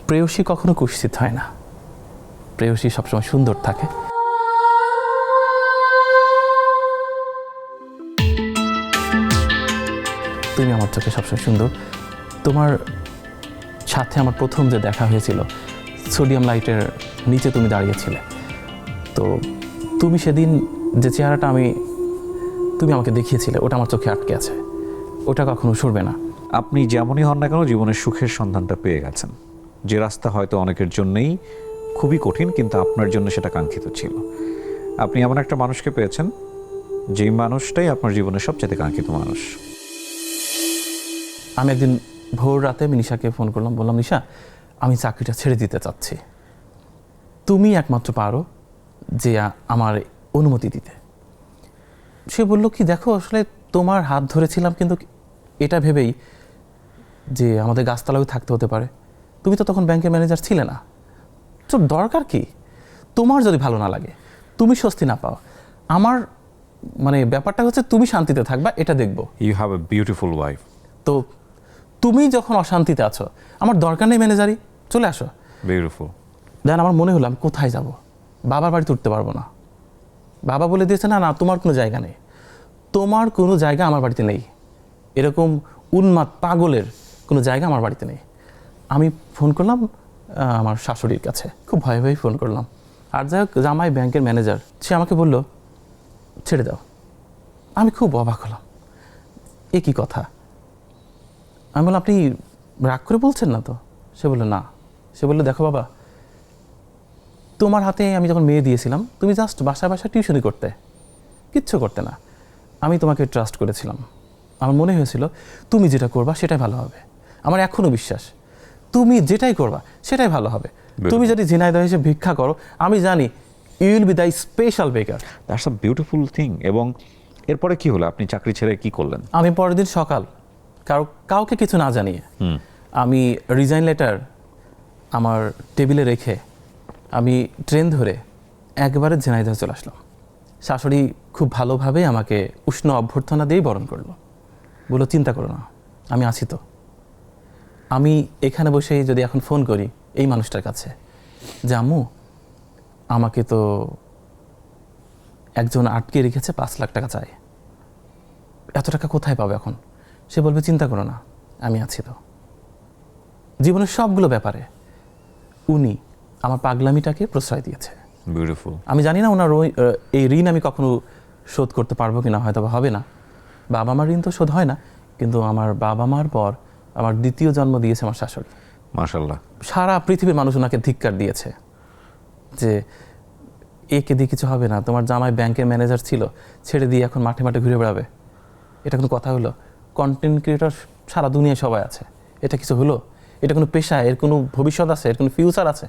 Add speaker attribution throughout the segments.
Speaker 1: প্রেয়সী কখনো কুৎসিত হয় না, প্রেয়সী সবসময় সুন্দর থাকে। তুমি আমার চোখে সবসময় সুন্দর। তোমার সাথে আমার প্রথম যে দেখা হয়েছিল, সোডিয়াম লাইটের নিচে তুমি দাঁড়িয়েছিলে, তো তুমি সেদিন যে চেহারাটা তুমি আমাকে দেখিয়েছিলে, ওটা আমার চোখে আটকে আছে, ওটা কখনো সরবে না।
Speaker 2: আপনি যেমনই হন না কেন জীবনের সুখের সন্ধানটা পেয়ে গেছেন, যে রাস্তা হয়তো অনেকের জন্যই খুবই কঠিন, কিন্তু আপনার জন্য সেটা কাঙ্ক্ষিত ছিল। আপনি এমন একটা মানুষকে পেয়েছেন, যেই মানুষটাই আপনার জীবনের সবচেয়ে কাঙ্ক্ষিত মানুষ।
Speaker 1: আমি একদিন ভোর রাতে নিশাকে ফোন করলাম, বললাম নিশা, আমি চাকরিটা ছেড়ে দিতে চাচ্ছি, তুমি একমাত্র পারো যে আমার অনুমতি দিতে। সে বলল কি, দেখো আসলে তোমার হাত ধরেছিলাম কিন্তু এটা ভেবেই যে আমাদের গাছতলায় থাকতে হতে পারে, তুমি তো তখন ব্যাংকের ম্যানেজার ছিলে না, তো দরকার কি? তোমার যদি ভালো না লাগে, তুমি স্বস্তি না পাও, আমার মানে ব্যাপারটা হচ্ছে তুমি শান্তিতে থাকবা, এটা দেখবো।
Speaker 2: You have a beautiful wife.
Speaker 1: তো তুমি যখন অশান্তিতে আছো, আমার দরকার নেই ম্যানেজারি, চলে আসো।
Speaker 2: বিউটিফুল।
Speaker 1: দেন আমার মনে হলো আমি কোথায় যাব, বাবার বাড়িতে উঠতে পারবো না। বাবা বলে দিয়েছে না না, তোমার কোনো জায়গা নেই, তোমার কোনো জায়গা আমার বাড়িতে নেই, এরকম উন্মাদ পাগলের কোনো জায়গা আমার বাড়িতে নেই। আমি ফোন করলাম আমার শাশুড়ির কাছে, খুব ভয়ে ভয়ে ফোন করলাম। আর যাই হোক, জামাই ব্যাংকের ম্যানেজার, সে আমাকে বলল ছেড়ে দাও। আমি খুব অবাক হলাম, এ কী কথা? আমি বললাম আপনি রাগ করে বলছেন না তো? সে বললো না। সে বললো দেখো বাবা, তোমার হাতে আমি যখন মেয়ে দিয়েছিলাম, তুমি জাস্ট বাসায় বাসায় টিউশনি করতে, কিচ্ছু করতে না। আমি তোমাকে ট্রাস্ট করেছিলাম, আমার মনে হয়েছিল তুমি যেটা করবা সেটাই ভালো হবে। আমার এখনও বিশ্বাস তুমি যেটাই করবা সেটাই ভালো হবে। তুমি যদি ঝিনাইদহ এসে ভিক্ষা করো, আমি জানি you will be the special baker.
Speaker 2: That's a beautiful thing. এবং এরপরে কি হলো? আপনি চাকরি ছেড়ে কি করলেন?
Speaker 1: আমি পরের দিন সকাল কাউকে কিছু না জানিয়ে আমি রিজাইন লেটার আমার টেবিলে রেখে আমি ট্রেন ধরে একবারে ঝিনাইদহ চলে আসলাম। শাশুড়ি খুব ভালোভাবে আমাকে উষ্ণ অভ্যর্থনা দিয়েই বরণ করলো, বললো চিন্তা করো না, আমি আছি তো। আমি এখানে বসেই যদি এখন ফোন করি এই মানুষটার কাছে যে আম্মু, আমাকে তো একজন আটকে রেখেছে, 5 লাখ টাকা চাই, এত টাকা কোথায় পাবে এখন? সে বলবে চিন্তা করো না, আমি আছি তো। জীবনের সবগুলো ব্যাপারে উনি আমার পাগলামিটাকে প্রশ্রয় দিয়েছে।
Speaker 2: বিউটিফুল।
Speaker 1: আমি জানি না ওনার এই ঋণ আমি কখনো শোধ করতে পারবো কিনা, হয়তো বা হবে না। বাবা মার ঋণ তো শোধ হয় না, কিন্তু আমার বাবা মার পর আমার দ্বিতীয় জন্ম দিয়েছে আমার শাশুড়ি।
Speaker 2: মাশাআল্লাহ।
Speaker 1: সারা পৃথিবীর মানুষ ওনাকে ধিক্কার দিয়েছে যে একে দিয়ে কিছু হবে না, তোমার জামাই ব্যাংকের ম্যানেজার ছিল, ছেড়ে দিয়ে এখন মাঠে মাঠে ঘুরে বেড়াবে, এটা কোনো কথা হলো? কন্টেন্ট ক্রিয়েটর সারা দুনিয়ায় সবাই আছে, এটা কিছু হলো? এটা কোনো পেশা, এর কোনো ভবিষ্যৎ আছে, এর কোনো ফিউচার আছে?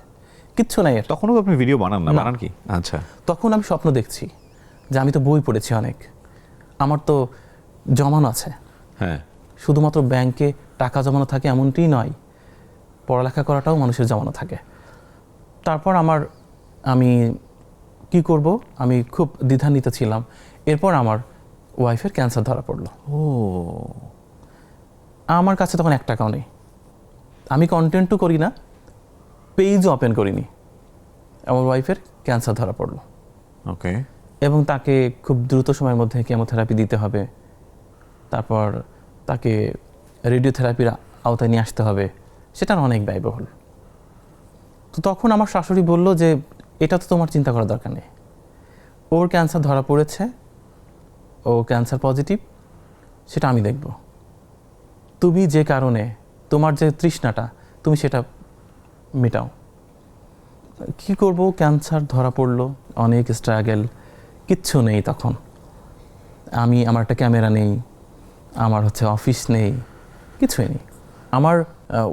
Speaker 1: কিচ্ছু নাই এর।
Speaker 2: তখনও আপনি ভিডিও বানান না? বানান কি? আচ্ছা।
Speaker 1: তখন আমি স্বপ্ন দেখছি যে আমি তো বই পড়েছি অনেক, আমার তো জমানো আছে।
Speaker 2: হ্যাঁ।
Speaker 1: শুধুমাত্র ব্যাংকে টাকা জমানো থাকে এমনটিই নয়, পড়ালেখা করাটাও মানুষের জমানো থাকে। তারপর আমি কি করব, আমি খুব দ্বিধান্বিত ছিলাম। এরপর আমার ওয়াইফের ক্যান্সার ধরা পড়লো।
Speaker 2: ও,
Speaker 1: আমার কাছে তখন 1 টাকাও নেই, আমি কন্টেন্টও করি না, পেজও ওপেন করিনি। আমার ওয়াইফের ক্যান্সার ধরা পড়লো।
Speaker 2: ওকে।
Speaker 1: এবং তাকে খুব দ্রুত সময়ের মধ্যে কেমোথেরাপি দিতে হবে, তারপর তাকে রেডিওথেরাপির আওতায় নিয়ে আসতে হবে, সেটার অনেক ব্যয়বহুল। তো তখন আমার শাশুড়ি বলল যে এটা তো তোমার চিন্তা করার দরকার নেই, ওর ক্যান্সার ধরা পড়েছে, ও ক্যান্সার পজিটিভ, সেটা আমি দেখব। তুমি যে কারণে তোমার যে তৃষ্ণাটা, তুমি সেটা মেটাও। কী করব, ক্যান্সার ধরা পড়লো, অনেক স্ট্রাগল, কিচ্ছু নেই তখন। আমার একটা ক্যামেরা নেই, আমার অফিস নেই, কিছুই নেই। আমার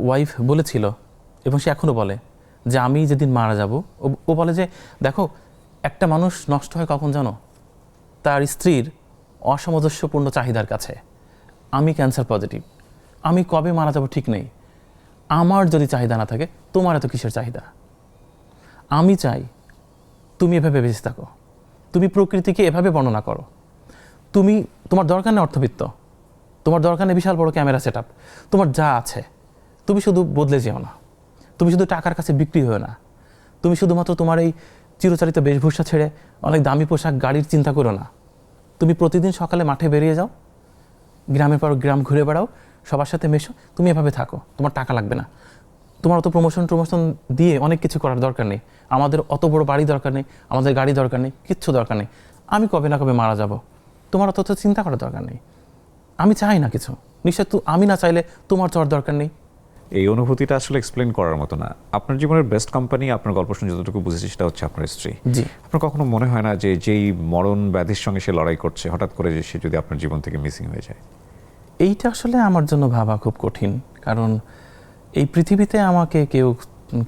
Speaker 1: ওয়াইফ বলেছিল, এবং সে এখনও বলে, যে আমি যেদিন মারা যাব, ও বলে যে দেখো, একটা মানুষ নষ্ট হয় কখন জানো? তার স্ত্রীর অসামঞ্জস্যপূর্ণ চাহিদার কাছে। আমি ক্যান্সার পজিটিভ, আমি কবে মারা যাব ঠিক নেই, আমার যদি চাহিদা না থাকে, তোমার এত কিসের চাহিদা? আমি চাই তুমি এভাবে বেঁচে থাকো, তুমি প্রকৃতিকে এভাবে বর্ণনা করো, তোমার দরকার নেই অর্থবিত্ত, তোমার দরকার নেই বিশাল বড় ক্যামেরা সেট আপ, তোমার যা আছে তুমি শুধু বদলে যেও না, তুমি শুধু টাকার কাছে বিক্রি হও না, তুমি শুধুমাত্র তোমার এই চিরচারিত বেশভূষা ছেড়ে অনেক দামি পোশাক গাড়ির চিন্তা করো না। তুমি প্রতিদিন সকালে মাঠে বেরিয়ে যাও, গ্রামের পর গ্রাম ঘুরে বেড়াও, সবার সাথে মেশো, তুমি এভাবে থাকো, তোমার টাকা লাগবে না। তোমার অত প্রমোশন দিয়ে অনেক কিছু করার দরকার নেই। আমাদের অত বড় বাড়ি দরকার নেই, আমাদের গাড়ি দরকার নেই, কিচ্ছু দরকার নেই। আমি কবে না কবে মারা যাব, তোমার অত চিন্তা করার দরকার নেই। আমি চাই না কিছু, নিশ্চয় আমি না চাইলে তোমার চাওয়ার দরকার নেই।
Speaker 2: এই অনুভূতিটা আসলে এক্সপ্লেন করার মতো না। আপনার জীবনের বেস্ট কোম্পানি, আপনার গল্প শুনে যতটুকু বুঝেছি সেটা হচ্ছে আপনার স্ত্রী।
Speaker 1: জি।
Speaker 2: আপনার কখনো মনে হয় না যে যেই মরণ ব্যাধির সঙ্গে সে লড়াই করছে, হঠাৎ করে যে সে যদি আপনার জীবন থেকে মিসিং হয়ে যায়?
Speaker 1: এইটা আসলে আমার জন্য ভাবা খুব কঠিন, কারণ এই পৃথিবীতে আমাকে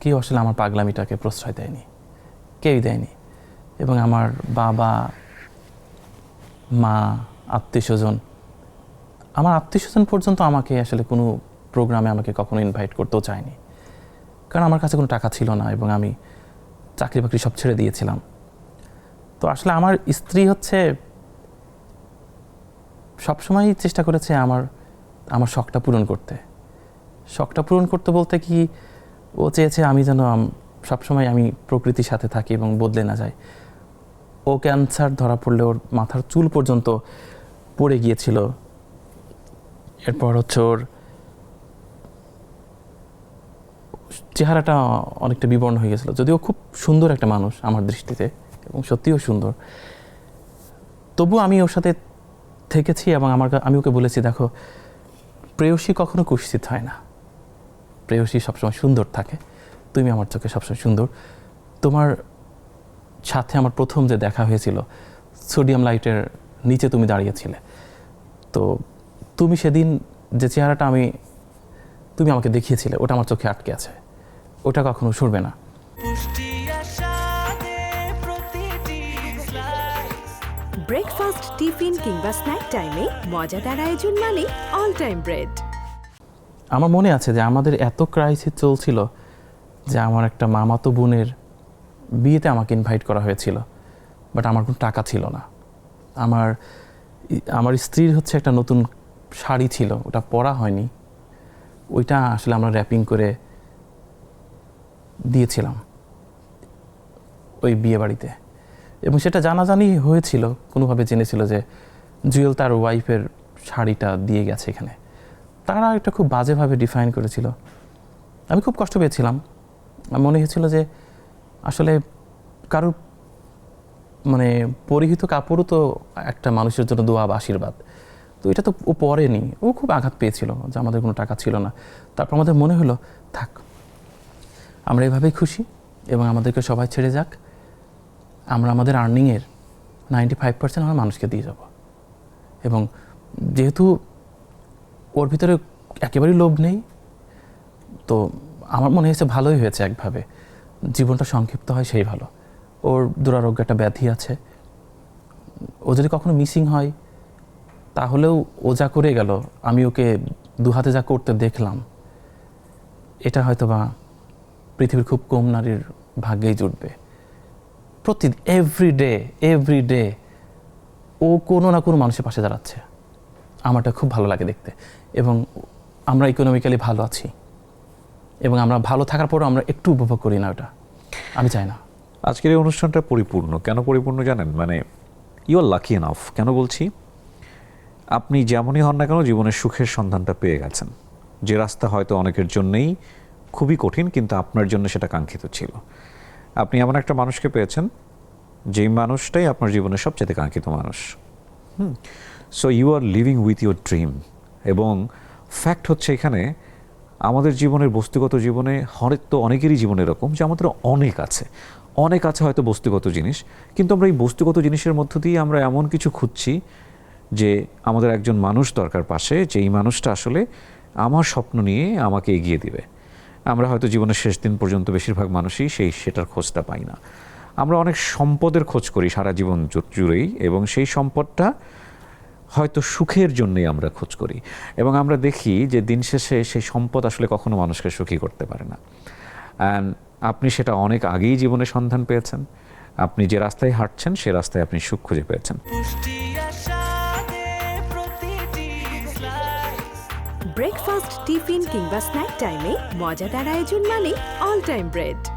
Speaker 1: কেউ আসলে আমার পাগলামিটাকে প্রশ্রয় দেয়নি, কেউই দেয়নি। এবং আমার বাবা, মা, আত্মীয়স্বজন, আমার আত্মীয়স্বজন পর্যন্ত আমাকে আসলে কোনো প্রোগ্রামে আমাকে কখনো ইনভাইট করতেও চায়নি, কারণ আমার কাছে কোনো টাকা ছিল না এবং আমি চাকরি বাকরি সব ছেড়ে দিয়েছিলাম। তো আসলে আমার স্ত্রী হচ্ছে সবসময় চেষ্টা করেছে আমার শখটা পূরণ করতে। শখটা পূরণ করতে বলতে কি, ও চেয়েছে আমি যেন সবসময় আমি প্রকৃতির সাথে থাকি এবং বদলে না যাই। ও ক্যান্সার ধরা পড়লে ওর মাথার চুল পর্যন্ত পড়ে গিয়েছিল। এরপর হচ্ছে ওর চেহারাটা অনেকটা বিবর্ণ হয়ে গেছিলো, যদিও খুব সুন্দর একটা মানুষ আমার দৃষ্টিতে এবং সত্যিও সুন্দর। তবু আমি ওর সাথে থেকেছি এবং আমি ওকে বলেছি, দেখো, প্রেয়সী কখনো কুৎসিত হয় না, প্রেয়সী সবসময় সুন্দর থাকে, তুমি আমার চোখে সবসময় সুন্দর। তোমার সাথে আমার প্রথম যে দেখা হয়েছিল, সোডিয়াম লাইটের নিচে তুমি দাঁড়িয়েছিলে, তো তুমি সেদিন যে চেহারাটা তুমি আমাকে দেখিয়েছিলে, ওটা আমার চোখে আটকে আছে, ওটা কখনো সরবে না।
Speaker 3: ব্রেকফাস্ট, টিফিন কিংবা স্ন্যাক টাইমে মজাদার আয়োজন মানে অল টাইম ব্রেড।
Speaker 1: আমার মনে আছে যে আমাদের এত ক্রাইসিস চলছিল যে আমার একটা মামাতো বোনের বিয়েতে আমাকে ইনভাইট করা হয়েছিল, বাট আমার কোনো টাকা ছিল না। আমার স্ত্রীর হচ্ছে একটা নতুন শাড়ি ছিল, ওটা পরা হয়নি, ওইটা আসলে আমরা র্যাপিং করে দিয়েছিলাম ওই বিয়ে বাড়িতে, এবং সেটা জানাজানি হয়েছিল, কোনোভাবে জেনেছিল যে জুয়েল তার ওয়াইফের শাড়িটা দিয়ে গেছে এখানে। তারা এটা খুব বাজেভাবে ডিফাইন করেছিল, আমি খুব কষ্ট পেয়েছিলাম। মনে হয়েছিল যে আসলে কারোর মানে পরিহিত কাপড়ও তো একটা মানুষের জন্য দোয়া বা আশীর্বাদ, তো এটা তো ও পরেনি, ও খুব আঘাত পেয়েছিল যে আমাদের কোনো টাকা ছিল না। তারপর আমাদের মনে হলো, থাক, আমরা এভাবেই খুশি এবং আমাদেরকে সবাই ছেড়ে যাক, আমরা আমাদের আর্নিংয়ের 95% আমরা মানুষকে দিয়ে যাব। এবং যেহেতু ওর ভিতরে একেবারেই লোভ নেই, তো আমার মনে হয়েছে ভালোই হয়েছে, একভাবে জীবনটা সংক্ষিপ্ত হয় সেই ভালো। ওর দুরারোগ্য একটা ব্যাধি আছে, ও যদি কখনো মিসিং হয় তাহলেও ও যা করে গেল, আমি ওকে দুহাতে যা করতে দেখলাম, এটা হয়তো বা পৃথিবীর খুব কম নারীর ভাগ্যেই জুটবে। এভরি ডে ও কোনো না কোনো মানুষের পাশে দাঁড়াচ্ছে, আমারটা খুব ভালো লাগে দেখতে। এবং আমরা ইকোনমিক্যালি ভালো আছি, এবং আমরা ভালো থাকার পরও আমরা একটু উপভোগ করি না, ওটা আমি চাই না।
Speaker 2: আজকের এই অনুষ্ঠানটা পরিপূর্ণ। কেন পরিপূর্ণ জানেন? মানে ইউ আর লাকি এনাফ। কেন বলছি? আপনি যেমনই হন না কেন জীবনের সুখের সন্ধানটা পেয়ে গেছেন, যে রাস্তা হয়তো অনেকের জন্যই খুবই কঠিন, কিন্তু আপনার জন্য সেটা কাঙ্ক্ষিত ছিল। আপনি এমন একটা মানুষকে পেয়েছেন, যেই মানুষটাই আপনার জীবনের সবচেয়ে কাঙ্ক্ষিত মানুষ। So you are living with your dream. এবং ফ্যাক্ট হচ্ছে এখানে আমাদের জীবনের বস্তুগত জীবনে হয়তো অনেকেরই জীবন এরকম যে আমাদের অনেক আছে হয়তো বস্তুগত জিনিস, কিন্তু আমরা এই বস্তুগত জিনিসের মধ্য দিয়ে আমরা এমন কিছু খুঁজছি যে আমাদের একজন মানুষ দরকার পাশে, যেই মানুষটা আসলে আমার স্বপ্ন নিয়ে আমাকে এগিয়ে দিবে। আমরা হয়তো জীবনের শেষ দিন পর্যন্ত বেশিরভাগ মানুষই সেটার খোঁজটা পাই না। আমরা অনেক সম্পদের খোঁজ করি সারা জীবন জুড়েই, এবং সেই সম্পদটা হয়তো সুখের জন্যই আমরা খোঁজ করি, এবং আমরা দেখি যে দিন শেষে সেই সম্পদ আসলে কখনো মানুষকে সুখী করতে পারে না। অ্যান্ড আপনি সেটা অনেক আগেই জীবনে সন্ধান পেয়েছেন। আপনি যে রাস্তায় হাঁটছেন সে রাস্তায় আপনি সুখ খুঁজে পেয়েছেন।
Speaker 3: ব্রেকফাস্ট টিফিন কিংবা স্ন্যাক টাইমে মজাদার আয়োজন মানে অল টাইম ব্রেড।